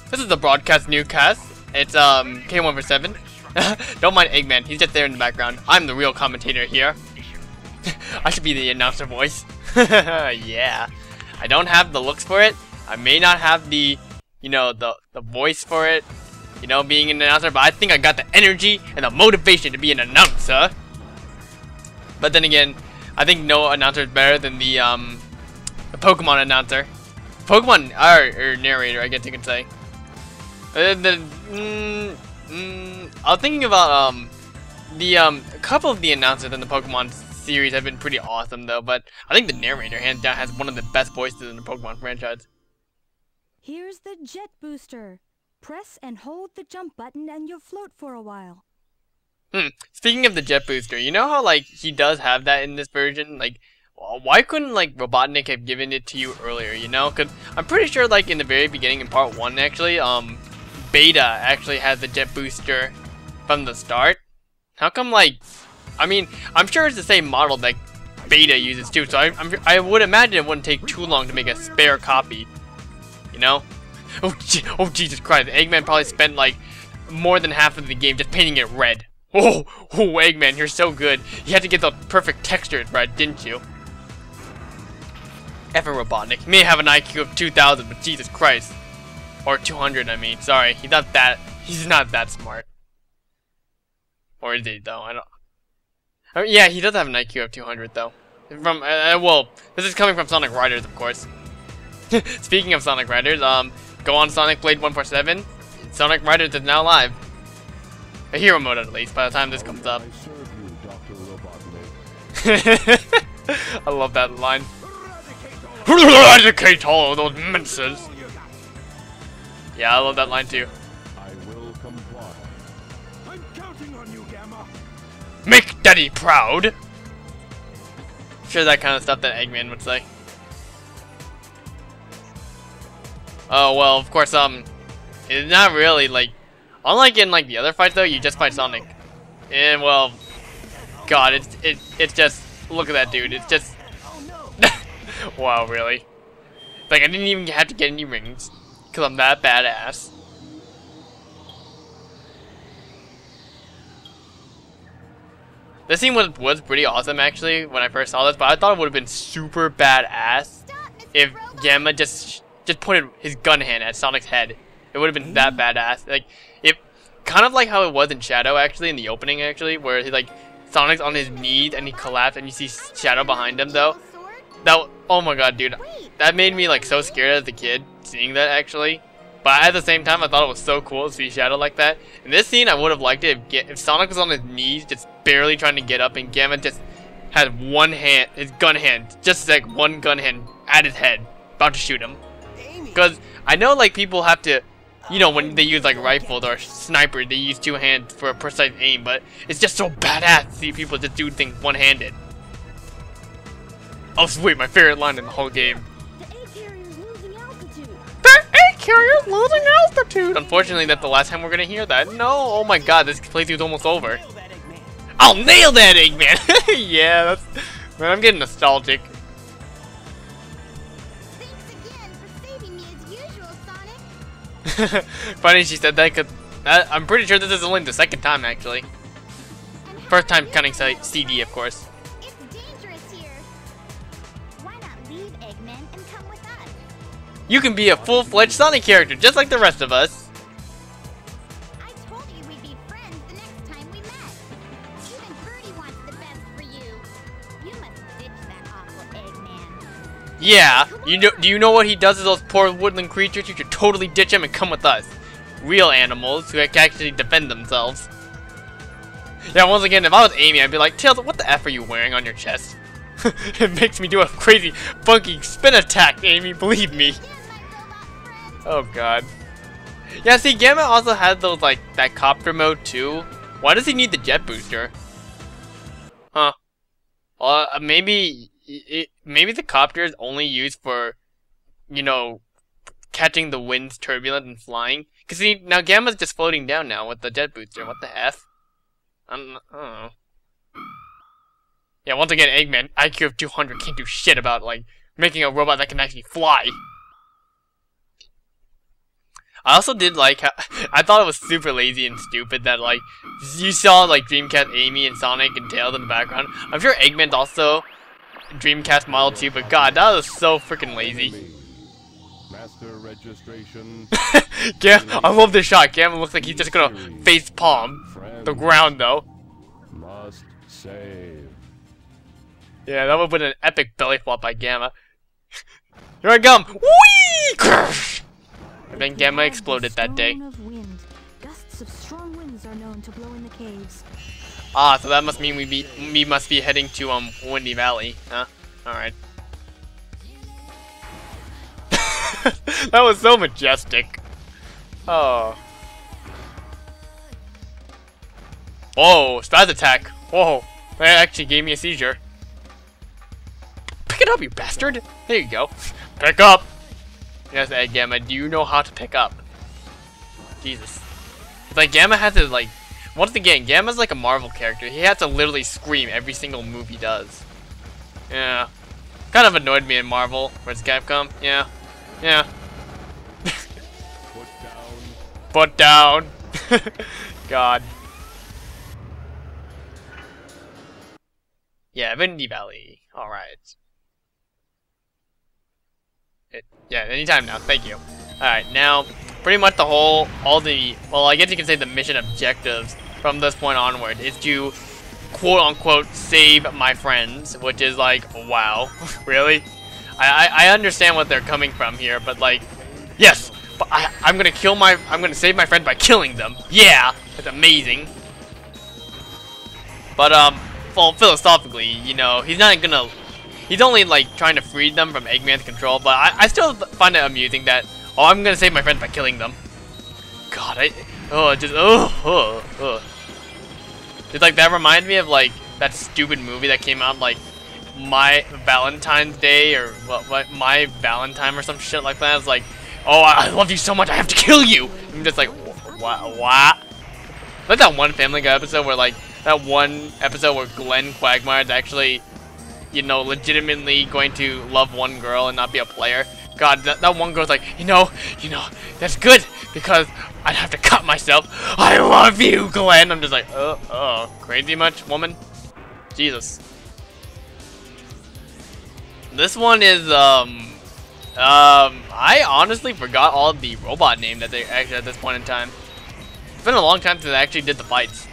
This is the broadcast newscast. It's K147. Don't mind Eggman, he's just there in the background. I'm the real commentator here. I should be the announcer voice. Yeah. I don't have the looks for it. I may not have the, the voice for it, being an announcer, but I think I got the energy and the motivation to be an announcer. But then again, I think no announcer is better than the Pokemon announcer. Pokemon or narrator, I guess you can say. I was thinking about a couple of the announcers in the Pokemon series have been pretty awesome though, but I think the narrator hands down has one of the best voices in the Pokemon franchise. Here's the jet booster. Press and hold the jump button and you'll float for a while. Speaking of the jet booster, you know how he does have that in this version? Why couldn't Robotnik have given it to you earlier, Cause I'm pretty sure in the very beginning in part 1 actually, Beta actually has the jet booster from the start. How come I mean, I'm sure it's the same model that Beta uses too, so I would imagine it wouldn't take too long to make a spare copy, Oh Jesus Christ, Eggman probably spent more than half of the game just painting it red. Oh, Eggman, you're so good. You had to get the perfect textures right, didn't you? Effing Robotnik. He may have an IQ of 2,000, but Jesus Christ. Or 200, I mean. Sorry, he's not that smart. Or is he, though? I don't... yeah, he does have an IQ of 200, though. From, well, this is coming from Sonic Riders, of course. Speaking of Sonic Riders, go on Sonic Blade 147. Sonic Riders is now live. A hero mode at least, by the time this comes up. I love that line. Eradicate all of those menses. Yeah, I love that line too. I will comply. I'm counting on you, Gamma. Make Daddy proud. Sure, that kind of stuff that Eggman would say. Oh well, of course. It's not really unlike in the other fights though. You just fight Sonic, and well, God, it's just look at that dude. It's just wow, really. I didn't even have to get any rings because I'm that badass. This scene was pretty awesome actually when I first saw this, but I thought it would have been super badass if Gamma just pointed his gun hand at Sonic's head. It would have been that badass. If kind of like how it was in Shadow actually in the opening actually, where he Sonic's on his knees and he collapsed and you see Shadow behind him though. That, oh my god, dude, that made me so scared as a kid seeing that actually. But at the same time, I thought it was so cool to see Shadow like that. In this scene, I would have liked it if Sonic was on his knees, just barely trying to get up, and Gamma just had one hand, his gun hand, just one gun hand at his head, about to shoot him. Because I know people have to, when they use rifles or snipers, they use two hands for a precise aim, but it's just so badass to see people just do things one-handed. Oh sweet, my favorite line in the whole game. The A-carrier's losing altitude! Unfortunately, that's the last time we're gonna hear that. No, oh my god, this playthrough's almost over. I'll nail that, Eggman! Yeah, man, I'm getting nostalgic. Funny she said that because I'm pretty sure this is only the second time actually. First time counting CD, of course. It's dangerous here. Why not leave, Eggman, and come with us? You can be a full-fledged Sonic character just like the rest of us. I told you we'd be friends the next time we met. Even Birdie wants the best for you. You must ditch that awful Eggman. Yeah, do you know what he does to those poor woodland creatures? You should totally ditch him and come with us. Real animals who can actually defend themselves. Yeah, once again, if I was Amy, I'd be like, Tails, what the F are you wearing on your chest? It makes me do a crazy, funky spin attack, Amy, believe me. Oh god. Yeah, see, Gamma also has those, that copter mode too. Why does he need the jet booster? Huh. Maybe the copter is only used for, catching the wind's turbulence and flying. Cause see, now Gamma's just floating down now with the jet booster. What the F? I don't know. Yeah, once again, Eggman, IQ of 200 can't do shit about, making a robot that can actually fly. I also did like how I thought it was super lazy and stupid that like you saw like Dreamcast Amy and Sonic and Tails in the background. I'm sure Eggman's also Dreamcast model too, but god, that was so freaking lazy. Master registration. I love this shot. Gamma looks like he's just gonna face palm the ground though. Must save. Yeah, that would have been an epic belly flop by Gamma. Here I come! Whee! And then Gamma exploded that day. Of wind. Gusts of strong winds are known to blow in the caves. Ah, so that must mean we must be heading to Windy Valley, huh? Alright. That was so majestic. Oh. Whoa, spaz attack. Whoa, that actually gave me a seizure. Pick it up, you bastard! There you go. Pick up! Yes, Gamma, do you know how to pick up? Jesus. It's like Gamma has to like... Once again, Gamma's like a Marvel character. He has to literally scream every single move he does. Yeah. Kind of annoyed me in Marvel vs. Capcom. Yeah. Yeah. Put down. God. Yeah, Windy Valley. Alright. Yeah, anytime now. Thank you. Alright, now, pretty much well, I guess you can say the mission objectives from this point onward is to, quote-unquote, save my friends, which is like, wow, really? I understand what they're coming from here, but like, yes, but I'm gonna save my friend by killing them. Yeah, that's amazing. But, well, philosophically, you know, he's only like trying to free them from Eggman's control, but I still find it amusing that, oh, I'm gonna save my friend by killing them. God, It's like, that reminds me of like that stupid movie that came out like My Valentine's Day or what My Valentine or some shit like that. It's like, oh, I love you so much, I have to kill you. I'm just like, what? Like that one Family Guy episode where like where Glenn Quagmire is actually, you know, legitimately going to love one girl and not be a player. God, that one girl's like, you know, that's good because I'd have to cut myself. I love you, Glenn. I'm just like, crazy much, woman? Jesus. This one is, I honestly forgot all of the robot name that they actually at this point in time. It's been a long time since I actually did the fights.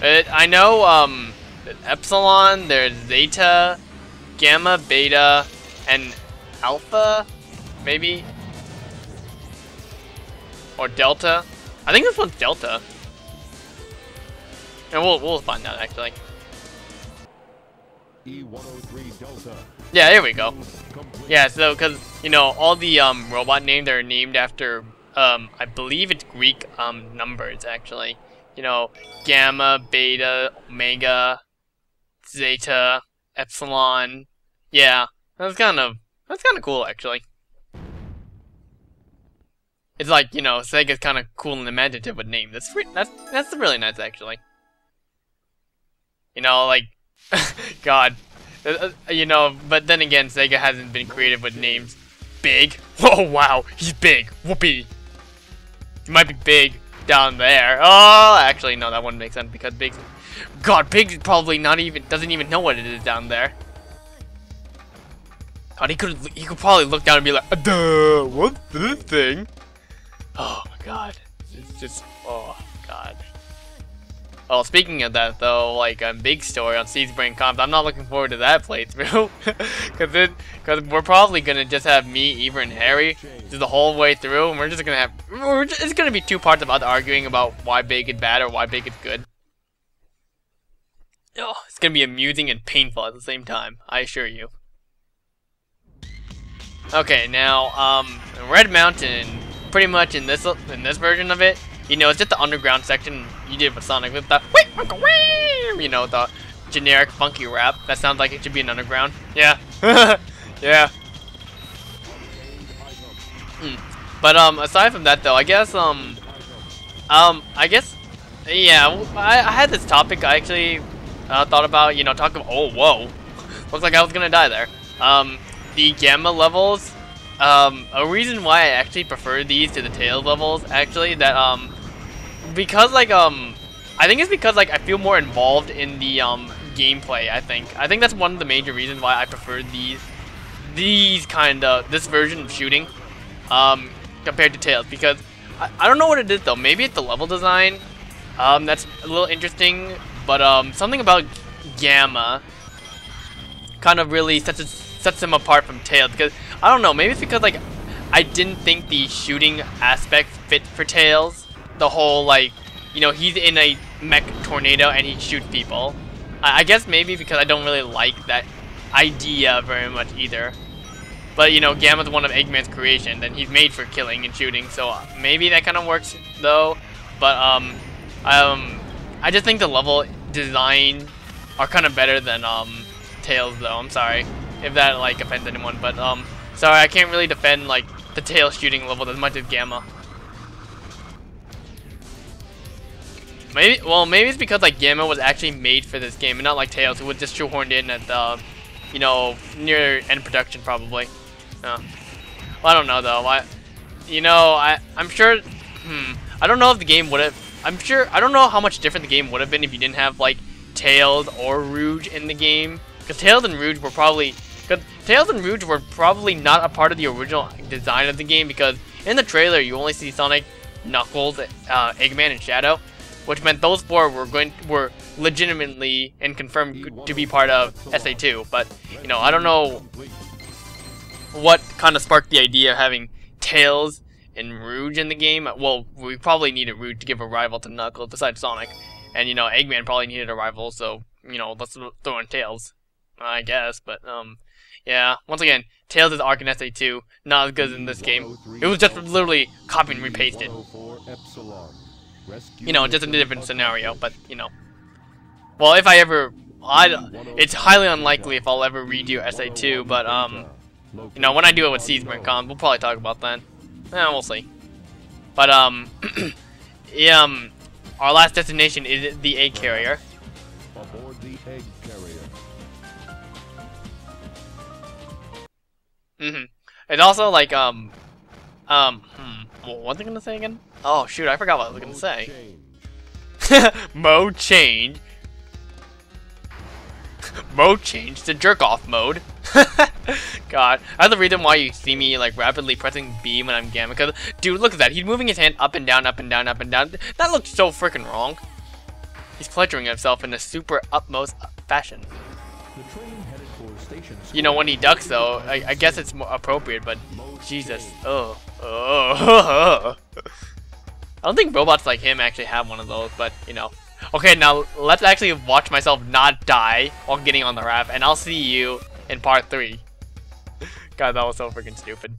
I know, there's Epsilon, there's Zeta, Gamma, Beta, and Alpha, maybe? Or Delta? I think this one's Delta. And we'll find out, actually. E103 Delta. Yeah, there we go. Yeah, so, because, you know, all the robot names are named after, I believe it's Greek numbers, actually. You know, Gamma, Beta, Omega, Zeta, Epsilon. Yeah, that's kind of cool, actually. It's like, you know, Sega's kind of cool and imaginative with names. That's really nice, actually. You know, like, God, you know, but then again, Sega hasn't been creative with names. Big. Oh wow, he's big. Whoopee. He might be big down there. Oh, actually, no, that wouldn't make sense because Big. God, Big probably doesn't even know what it is down there. God, he could probably look down and be like, duh, what's this thing? Oh my God, it's just, oh God. Well, speaking of that though, like a big story on Seeds Brain Comps, I'm not looking forward to that playthrough, because we're probably gonna just have me, Eva, and Harry do the whole way through, and it's gonna be two parts of us arguing about why Big is bad or why Big is good. Oh, it's gonna be amusing and painful at the same time, I assure you. Okay, now, Red Mountain, pretty much in this version of it, you know, it's just the underground section you did with Sonic with the you know, the generic funky rap that sounds like it should be an underground. Yeah. Yeah. But aside from that though, I guess yeah, I had this topic I actually thought about, you know, oh whoa. Looks like I was gonna die there. The Gamma levels, a reason why I actually prefer these to the Tails levels, actually, that, because, like, I think it's because, like, I feel more involved in the, gameplay, I think. I think that's one of the major reasons why I prefer this version of shooting, compared to Tails, because I don't know what it is, though. Maybe it's the level design, that's a little interesting, but, something about Gamma kind of really sets them apart from Tails, because I don't know, maybe it's because like I didn't think the shooting aspect fit for Tails. The whole like, you know, he's in a mech tornado and he shoots people. I guess maybe because I don't really like that idea very much either. But you know, Gamma's one of Eggman's creations and he's made for killing and shooting, so maybe that kind of works though. But I just think the level design are kind of better than Tails though. I'm sorry if that like offends anyone, but sorry, I can't really defend like the Tails shooting level as much as Gamma. Maybe it's because like Gamma was actually made for this game and not like Tails, who was just shoehorned in at the, you know, near end production probably. Well, I don't know though. I'm sure. I don't know if the game would have. I don't know how much different the game would have been if you didn't have like Tails or Rouge in the game. Because Tails and Rouge were probably not a part of the original design of the game, because in the trailer you only see Sonic, Knuckles, Eggman, and Shadow, which meant those four were legitimately and confirmed to be part of SA2. But you know, I don't know what kind of sparked the idea of having Tails and Rouge in the game. Well, we probably needed Rouge to give a rival to Knuckles besides Sonic, and you know, Eggman probably needed a rival, so you know, let's throw in Tails, I guess. But yeah, once again, Tails' arc in SA2 not as good as in this game. It was just literally copy and repasted. You know, just in a different scenario, but you know. Well, if it's highly unlikely if I'll ever redo SA2, but you know, when I do it with Resume.Commentary, we'll probably talk about that. We'll see. But yeah, our last destination is the egg carrier. Aboard the egg carrier. It's also like what was I gonna say again? Oh shoot, I forgot what I was gonna say. Mode change. Mode change to jerk off mode. God, that's the reason why you see me like rapidly pressing B when I'm Gamma. Because dude, look at that. He's moving his hand up and down, up and down, up and down. That looks so freaking wrong. He's pleasuring himself in a super utmost fashion. You know, when he ducks though, I guess it's more appropriate, but Jesus. I don't think robots like him actually have one of those, but you know. Okay, now let's actually watch myself not die while getting on the raft, and I'll see you in part 3. God, that was so freaking stupid.